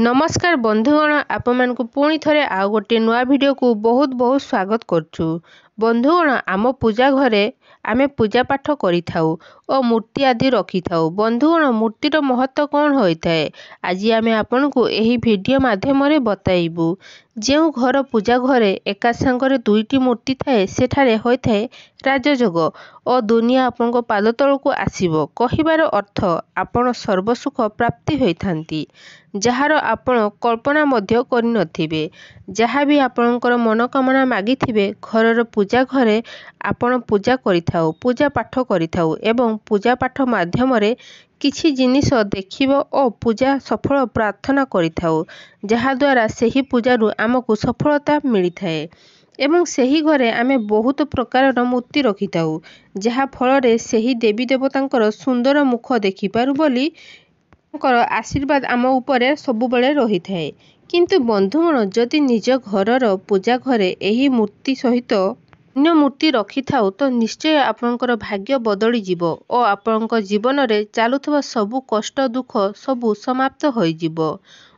नमस्कार बंधुगण आपण को पुणी थरे आउ गोटे नुआ वीडियो को बहुत बहुत स्वागत करछु। बंधुगण आम पूजा घरे आमे पूजा पाठ करि थाउ और मूर्ति आदि रखी थाउ। बंधुगण मूर्तिर महत्व कौन होइथाए आज आमे आपण को एही वीडियो माध्यम रे बताइबू। जेउ घर पूजा घरे एका संगरे दुईटी मूर्ति थाए सेठारे होइथाए राजयोग और दुनिया आपण को पाद तल को आसीबो। कहिबार अर्थ आपण सर्वसुख प्राप्ति होइथांती जहार आपण कल्पना मध्य करि नथिबे। जहाँ भी आपणकर मनोकामना मागिथिबे घरर पूजा घरे आपण पूजा करिथाउ पूजा पाठ करिथाउ एवं पूजा पाठ माध्यम रे किछि जिनिस देखिबो और पूजा सफल प्रार्थना करिथाउ जहा द्वारा सेही पूजारु आमको सफलता मिलिथाए एवं सेही घरे आमे बहुत प्रकार मूर्ति रखिथाउ जहा फल रे सेही देवी देवतांकर सुंदर मुख देखिपारु बोली आशीर्वाद आम उपरे सबुबले रही थाए। किंतु बंधुगण जदि निज घरर पूजा घरे एही मूर्ति सहित अन्य मूर्ति रखि थाउ तो निश्चय आपणकर भाग्य बदली जिवो और आपणक जीवन रे चालुथबा सबु कष्ट दुख सबु समाप्त होई जिवो।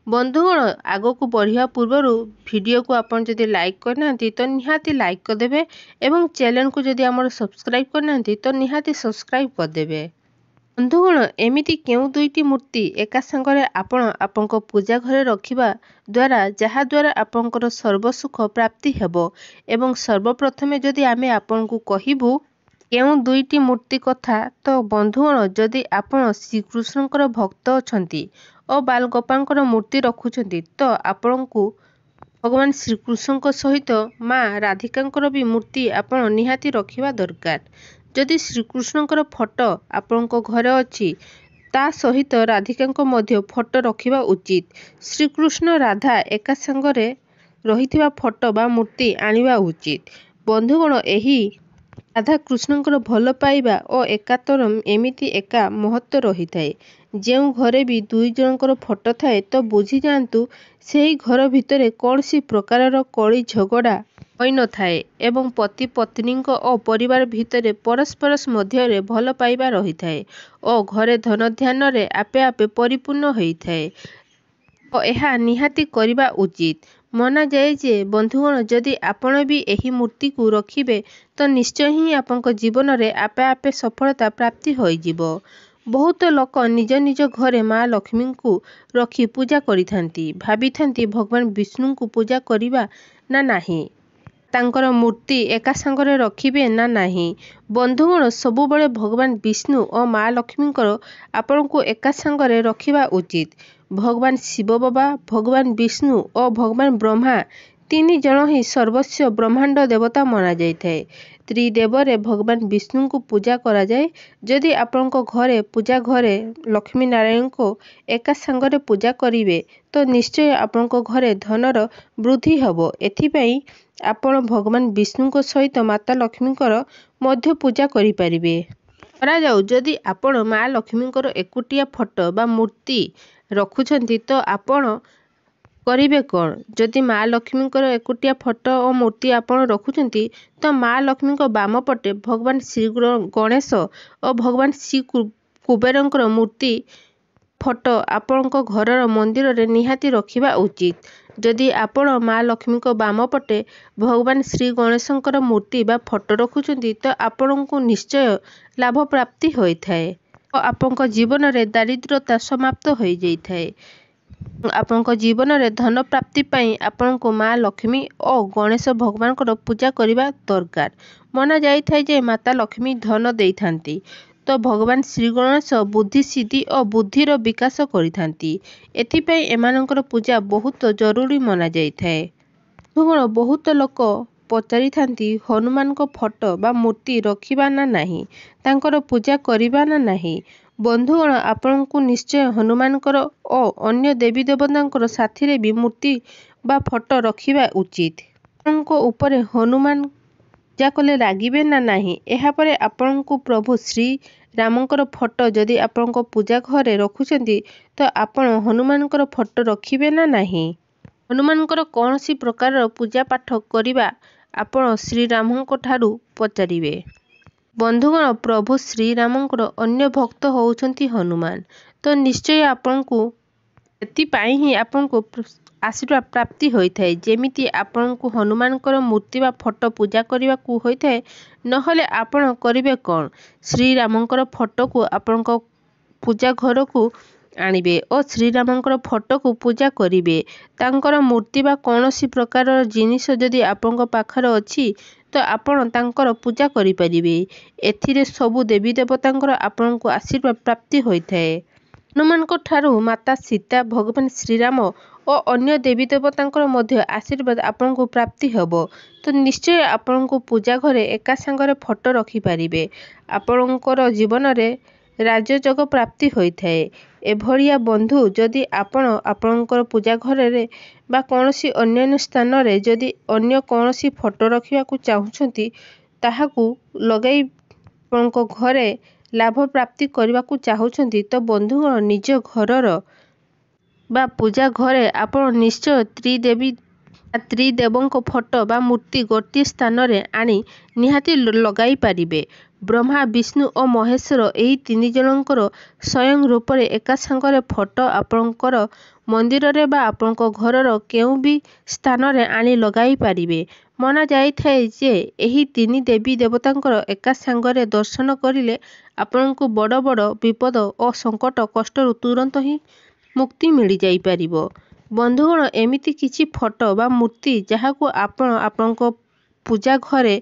बंधुगण आगो को बढ़िया पूर्वर वीडियो को आपण जदि लाइक करना तो निहाती लाइक करदेवे एवं चैनल को जदि आमर सब्सक्राइब करना तो निहाती सब्सक्राइब करदेवे। बंधुगण एमिति केउ दुईटी मूर्ति एका संगरे आपणक पूजा घरे रखिबा द्वारा जहा द्वारा आपणकर सर्वसुख प्राप्ति हेबो एवं सर्वप्रथमे जदि आमे आपणकु कहिबू केउ दुईटी मूर्ति कथा तो बंधुगण जदि आपण श्रीकृष्णकर भक्त अछंती और बाल गोपालकर मूर्ति रखुछंती तो आपणकु भगवान श्रीकृष्णଙ୍କ सहित माँ राधिकांकर भी मूर्ति आपण निहाती रखिबा दरकार। जदि श्रीकृष्णଙ୍କର फोटो आपणको घरे अछि ता सहित राधिकांको मध्य फोटो रखिबा उचित। श्रीकृष्ण राधा एका संगरे रहिथिबा फोटो बा मूर्ति आनिबा उचित। बंधुगण एही राधा कृष्णଙ୍କର भल पाइबा और एकातर एमिति एका महत्व रही थाए। जेउ घरे भी दुई जनकर फोटो थाए तो बुझी जांतु सेही घर भितरे कौनसी प्रकारर कली झगड़ा होई न थाए एवं पति पत्नी और परिवार भितरे परस्पर मध्य भल पाइबा रही थाए और घरे धन ध्यान रे आपे आपे परिपूर्ण होई थाए और यह निहाती करबा उचित। मना जाए जे बंधुगण जदि आपण भी एही मूर्ति को रखिबे तो निश्चय ही आपनक जीवन रे आपे आपे सफलता प्राप्ति होई जिवो। बहुत लोक निज निज घरे माँ लक्ष्मी को रखी पूजा करिथांती भाबिथांती भगवान विष्णु को पूजा करिबा ना नाही तांकर मूर्ति एका संगरे रखिबे ना नाही। बंधुगण सबुबले भगवान विष्णु और माँ लक्ष्मींकर आपण को एका संगरे रखिबा उचित। भगवान शिव बाबा भगवान विष्णु और भगवान ब्रह्मा तीन जन ही सर्वस्व ब्रह्मांड देवता मना जाए। त्रिदेवरे भगवान विष्णु को पूजा करा जाए। जदि आपणक घरे पूजा घरे लक्ष्मी नारायण को एका संगरे पूजा करिवे तो निश्चय आपणक घरे धनर वृद्धि हबो। एथिपई आपण भगवान विष्णु को सहित माता लक्ष्मींकर मध्य पूजा करि परिबे। करा जाऊ जदि आपण माँ लक्ष्मींकर एकुटिया फोटो बा मूर्ति रखुछंती तो आपण करिबे कौन। जदि माँ लक्ष्मींकर एकुटिया फोटो और मूर्ति आपण रखुछंती तो माँ लक्ष्मी बाम पटे भगवान श्री गणेश और भगवान श्री कुबेरंकर मूर्ति फोटो आपणक घरर मंदिर रे निहाती रखिबा उचित। जदि आपण माँ लक्ष्मी बाम पटे भगवान श्री गणेशंकर मूर्ति बा फोटो रखुछंती तो आपणकु निश्चय लाभ प्राप्ति होई थाए और आपणक जीवन रे दारिद्रता समाप्त होई जाई थाए। आपणक जीवन रे धन प्राप्ति पाई आपणको माँ लक्ष्मी और गणेश भगवान को पूजा करबा दरकार। मना जाई थाए जे माता लक्ष्मी धन देई थांती तो भगवान श्री गणेश बुद्धि सिद्धि और बुद्धिर विकास करिथांती एथिपई एमानकर पूजा बहुत जरूरी मना जाई थाए। बंधुगण बहुत लोक पचारि थांती हनुमान को फोटो बा मूर्ति रखिबा ना नाही तांकर पूजा करिबा ना नाही। बंधुगण आपनको निश्चय हनुमानकर और अन्य देवी देवतांकर साथी रे भी मूर्ति बा फोटो रखिबा उचित। आपनको ऊपर हनुमान पूजा कले लागिबे ना नाही। एहा परे आपनको प्रभु श्री रामंकर फोटो जदि आपनको पूजा घरे रखुछंती तो आपण हनुमानकर फोटो रखिबे ना नाही। हनुमानकर कौनसी प्रकार पूजा पाठ करिबा आपण श्री रामंको ठारू पचारिबे। बंधुगण प्रभु श्री रामंकर अन्य भक्त होउछंती हनुमान तो निश्चय आपनको ସେଥିପାଇଁ ହିଁ ଆପଣଙ୍କୁ ଆଶୀର୍ବାଦ ପ୍ରାପ୍ତି ହୋଇଥାଏ। ଯେମିତି ଆପଣଙ୍କୁ ହନୁମାନଙ୍କର ମୂର୍ତ୍ତି ବା ଫଟୋ ପୂଜା କରିବାକୁ ହୋଇଥାଏ, ନହେଲେ ଆପଣ କରିବେ କ'ଣ? ଶ୍ରୀରାମଙ୍କର ଫଟୋକୁ ଆପଣଙ୍କ ପୂଜା ଘରକୁ ଆଣିବେ ଓ ଶ୍ରୀରାମଙ୍କର ଫଟୋକୁ ପୂଜା କରିବେ। ତାଙ୍କର ମୂର୍ତ୍ତି ବା କୌଣସି ପ୍ରକାରର ଜିନିଷ ଯଦି ଆପଣଙ୍କ ପାଖରେ ଅଛି ତ ଆପଣ ତାଙ୍କର ପୂଜା କରିପାରିବେ। ଏଥିରେ ସବୁ ଦେବୀ ଦେବତାଙ୍କର ଆପଣଙ୍କୁ ଆଶୀର୍ବାଦ ପ୍ରାପ୍ତି ହୋଇଥାଏ। ହନୁମାନଙ୍କ ଠାରୁ ମାତା ସୀତା, ଭଗବାନ ଶ୍ରୀରାମ ଓ ଅନ୍ୟ ଦେବୀ ଦେବତାଙ୍କର ମଧ୍ୟ ଆଶୀର୍ବାଦ ଆପଣଙ୍କୁ ପ୍ରାପ୍ତି ହେବ। ତ ନିଶ୍ଚୟ ଆପଣଙ୍କୁ ପୂଜା ଘରେ ଏକା ସାଙ୍ଗରେ ଫଟୋ ରଖିପାରିବେ। ଆପଣଙ୍କର ଜୀବନରେ ରାଜଯୋଗ ପ୍ରାପ୍ତି ହୋଇଥାଏ। ଏଭଳିଆ ବନ୍ଧୁ ଯଦି ଆପଣ ଆପଣଙ୍କର ପୂଜା ଘରରେ ବା କୌଣସି ଅନ୍ୟାନ୍ୟ ସ୍ଥାନରେ ଯଦି ଅନ୍ୟ କୌଣସି ଫଟୋ ରଖିବାକୁ ଚାହୁଁଛନ୍ତି, ତାହାକୁ ଲଗାଇ ଆପଣଙ୍କ ଘରେ ଲାଭ ପ୍ରାପ୍ତି କରିବାକୁ ଚାହୁଁଛନ୍ତି, ତ ବନ୍ଧୁଗଣ ନିଜ ଘରର ବା ପୂଜା ଘରେ ଆପଣ ନିଶ୍ଚୟ ତ୍ରିଦେବଙ୍କ ଫଟୋ ବା ମୂର୍ତ୍ତି ଗୋଟିଏ ସ୍ଥାନରେ ଆଣି ନିହାତି ଲଗାଇ ପାରିବେ। ବ୍ରହ୍ମା, ବିଷ୍ଣୁ ଓ ମହେଶ୍ୱର ଏହି ତିନି ଜଣଙ୍କର ସ୍ୱୟଂ ରୂପରେ ଏକା ସାଙ୍ଗରେ ଫଟୋ ଆପଣଙ୍କର ମନ୍ଦିରରେ ବା ଆପଣଙ୍କ ଘରର କେଉଁ ବି ସ୍ଥାନରେ ଆଣି ଲଗାଇ ପାରିବେ। ମନାଯାଇଥାଏ ଯେ ଏହି ତିନି ଦେବୀ ଦେବତାଙ୍କର ଏକା ସାଙ୍ଗରେ ଦର୍ଶନ କରିଲେ ଆପଣଙ୍କୁ ବଡ଼ ବଡ଼ ବିପଦ ଓ ସଙ୍କଟ କଷ୍ଟରୁ ତୁରନ୍ତ ହିଁ ମୁକ୍ତି ମିଳିଯାଇପାରିବ। ବନ୍ଧୁଗଣ, ଏମିତି କିଛି ଫଟୋ ବା ମୂର୍ତ୍ତି ଯାହାକୁ ଆପଣ ଆପଣଙ୍କ ପୂଜା ଘରେ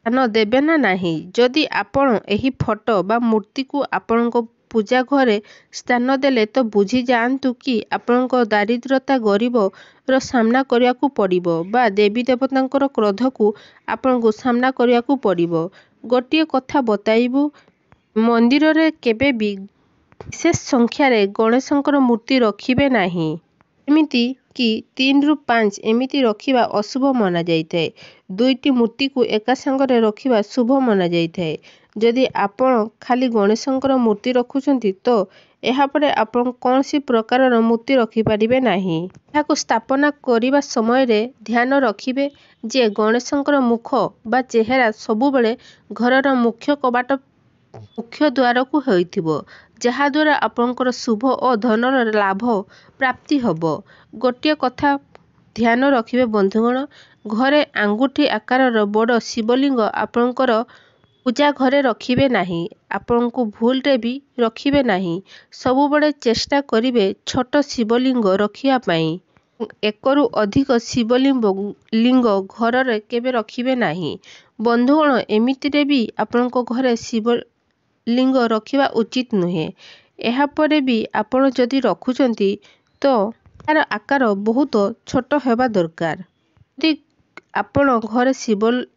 ସ୍ଥାନ ଦେବେ ନା ନାହିଁ? ଯଦି ଆପଣ ଏହି ଫଟୋ ବା ମୂର୍ତ୍ତିକୁ ଆପଣଙ୍କ ପୂଜା ଘରେ ସ୍ଥାନ ଦେଲେ ତ ବୁଝି ଯାଆନ୍ତୁ କି ଆପଣଙ୍କ ଦାରିଦ୍ର୍ୟତା ଗରିବର ସାମ୍ନା କରିବାକୁ ପଡ଼ିବ ବା ଦେବୀ ଦେବତାଙ୍କର କ୍ରୋଧକୁ ଆପଣଙ୍କୁ ସାମ୍ନା କରିବାକୁ ପଡ଼ିବ। ଗୋଟିଏ କଥା ବତାଇବୁ, ମନ୍ଦିରରେ କେବେ ବି ବିଶେଷ ସଂଖ୍ୟାରେ ଗଣେଶଙ୍କର ମୂର୍ତ୍ତି ରଖିବେ ନାହିଁ। ଏମିତି କି 3 ରୁ 5 ଏମିତି ରଖିବା ଅଶୁଭ ମନାଯାଇଥାଏ। 2ଟି ମୂର୍ତ୍ତିକୁ ଏକା ସାଙ୍ଗରେ ରଖିବା ଶୁଭ ମନାଯାଇଥାଏ। ଯଦି ଆପଣ ଖାଲି ଗଣେଶଙ୍କର ମୂର୍ତ୍ତି ରଖୁଛନ୍ତି ତ ଏହାପରେ ଆପଣ କୌଣସି ପ୍ରକାରର ମୂର୍ତ୍ତି ରଖିପାରିବେ ନାହିଁ। ଏହାକୁ ସ୍ଥାପନା କରିବା ସମୟରେ ଧ୍ୟାନ ରଖିବେ ଯେ ଗଣେଶଙ୍କର ମୁଖ ବା ଚେହେରା ସବୁବେଳେ ଘରର ମୁଖ୍ୟ କବାଟ ମୁଖ୍ୟ ଦ୍ୱାରକୁ ହୋଇଥିବ, ଯାହାଦ୍ୱାରା ଆପଣଙ୍କର ଶୁଭ ଓ ଧନର ଲାଭ ପ୍ରାପ୍ତି ହେବ। ଗୋଟିଏ କଥା ଧ୍ୟାନ ରଖିବେ ବନ୍ଧୁଗଣ, ଘରେ ଆଙ୍ଗୁଠି ଆକାରର ବଡ଼ ଶିବଲିଙ୍ଗ ଆପଣଙ୍କର ପୂଜା ଘରେ ରଖିବେ ନାହିଁ। ଆପଣଙ୍କୁ ଭୁଲରେ ବି ରଖିବେ ନାହିଁ। ସବୁବେଳେ ଚେଷ୍ଟା କରିବେ ଛୋଟ ଶିବଲିଙ୍ଗ ରଖିବା ପାଇଁ। 1ରୁ ଅଧିକ ଶିବଲିଙ୍ଗ ଘରରେ କେବେ ରଖିବେ ନାହିଁ। ବନ୍ଧୁଗଣ, ଏମିତିରେ ବି ଆପଣଙ୍କ ଘରେ ଶିବଲିଙ୍ଗ ରଖିବା ଉଚିତ ନୁହେଁ। ଏହାପରେ ବି ଆପଣ ଯଦି ରଖୁଛନ୍ତି ତ ଏହାର ଆକାର ବହୁତ ଛୋଟ ହେବା ଦରକାର। ଯଦି ଆପଣ ଘରେ ଶିବଲିଙ୍ଗ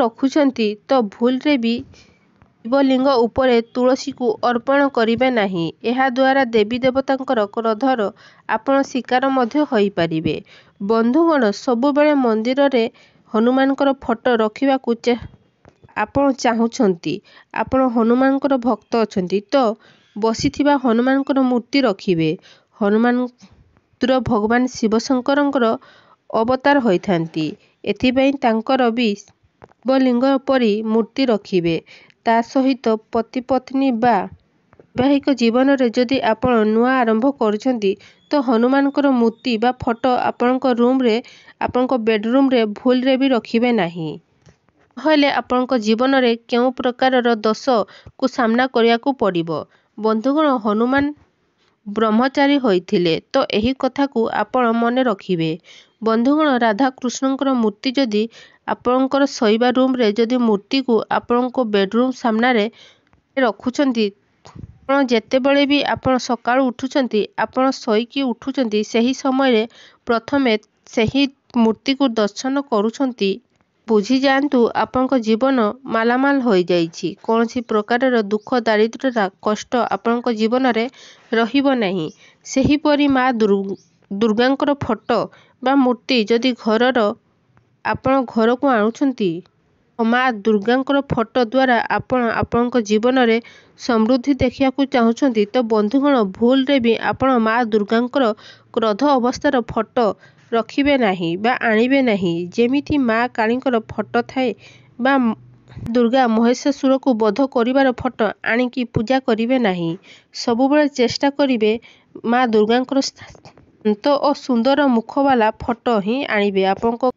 ରଖୁଛନ୍ତି ତ ଭୁଲରେ ବି ଶିବଲିଙ୍ଗ ଉପରେ ତୁଳସୀକୁ ଅର୍ପଣ କରିବେ ନାହିଁ। ଏହାଦ୍ୱାରା ଦେବୀ ଦେବତାଙ୍କର କ୍ରୋଧର ଆପଣ ଶିକାର ମଧ୍ୟ ହୋଇପାରିବେ। ବନ୍ଧୁଗଣ, ସବୁବେଳେ ମନ୍ଦିରରେ ହନୁମାନଙ୍କର ଫଟୋ ରଖିବାକୁ ଆପଣ ଚାହୁଁଛନ୍ତି, ଆପଣ ହନୁମାନଙ୍କର ଭକ୍ତ ଅଛନ୍ତି, ତ ବସିଥିବା ହନୁମାନଙ୍କର ମୂର୍ତ୍ତି ରଖିବେ। ହନୁମାନ ଭଗବାନ ଶିବ ଶଙ୍କରଙ୍କର ଅବତାର ହୋଇଥାନ୍ତି। ଏଥିପାଇଁ ତାଙ୍କର ବି ଶିବଲିଙ୍ଗ ପରି ମୂର୍ତ୍ତି ରଖିବେ। ତା ସହିତ ପତି ପତ୍ନୀ ବା ବୈବାହିକ ଜୀବନରେ ଯଦି ଆପଣ ନୂଆ ଆରମ୍ଭ କରୁଛନ୍ତି ତ ହନୁମାନଙ୍କର ମୂର୍ତ୍ତି ବା ଫଟୋ ଆପଣଙ୍କ ରୁମ୍ରେ, ଆପଣଙ୍କ ବେଡରୁମ୍ରେ ଭୁଲରେ ବି ରଖିବେ ନାହିଁ। ନହେଲେ ଆପଣଙ୍କ ଜୀବନରେ କେଉଁ ପ୍ରକାରର ଦୋଷକୁ ସାମ୍ନା କରିବାକୁ ପଡ଼ିବ। ବନ୍ଧୁଗଣ, ହନୁମାନ ବ୍ରହ୍ମଚାରୀ ହୋଇଥିଲେ ତ ଏହି କଥାକୁ ଆପଣ ମନେ ରଖିବେ। ବନ୍ଧୁଗଣ, ରାଧାକୃଷ୍ଣଙ୍କର ମୂର୍ତ୍ତି ଯଦି ଆପଣଙ୍କର ଶୋଇବା ରୁମ୍ରେ ଯଦି ମୂର୍ତ୍ତିକୁ ଆପଣଙ୍କ ବେଡରୁମ୍ ସାମ୍ନାରେ ରଖୁଛନ୍ତି, ଆପଣ ଯେତେବେଳେ ବି ଆପଣ ସକାଳୁ ଉଠୁଛନ୍ତି, ଆପଣ ଶୋଇକି ଉଠୁଛନ୍ତି, ସେହି ସମୟରେ ପ୍ରଥମେ ସେହି ମୂର୍ତ୍ତିକୁ ଦର୍ଶନ କରୁଛନ୍ତି, ବୁଝିଯାଆନ୍ତୁ ଆପଣଙ୍କ ଜୀବନ ମାଲାମାଲ ହୋଇଯାଇଛି। କୌଣସି ପ୍ରକାରର ଦୁଃଖ, ଦାରିଦ୍ର୍ୟତା, କଷ୍ଟ ଆପଣଙ୍କ ଜୀବନରେ ରହିବ ନାହିଁ। ସେହିପରି ମା ଦୁର୍ଗାଙ୍କର ଫଟୋ ବା ମୂର୍ତ୍ତି ଯଦି ଆପଣ ଘରକୁ ଆଣୁଛନ୍ତି, ମା ଦୁର୍ଗାଙ୍କର ଫଟୋ ଦ୍ୱାରା ଆପଣ ଆପଣଙ୍କ ଜୀବନରେ ସମୃଦ୍ଧି ଦେଖିବାକୁ ଚାହୁଁଛନ୍ତି, ତ ବନ୍ଧୁଗଣ ଭୁଲରେ ବି ଆପଣ ମା ଦୁର୍ଗାଙ୍କର କ୍ରୋଧ ଅବସ୍ଥାର ଫଟୋ ରଖିବେ ନାହିଁ ବା ଆଣିବେ ନାହିଁ। ଯେମିତି ମା କାଳୀଙ୍କର ଫଟୋ ଥାଏ ବା ଦୁର୍ଗା ମହିଷାସୁରକୁ ବଧ କରିବାର ଫଟୋ ଆଣିକି ପୂଜା କରିବେ ନାହିଁ। ସବୁବେଳେ ଚେଷ୍ଟା କରିବେ ମା ଦୁର୍ଗାଙ୍କର ଶାନ୍ତ ଓ ସୁନ୍ଦର ମୁଖବାଲା ଫଟୋ ହିଁ ଆଣିବେ। ଆପଣଙ୍କ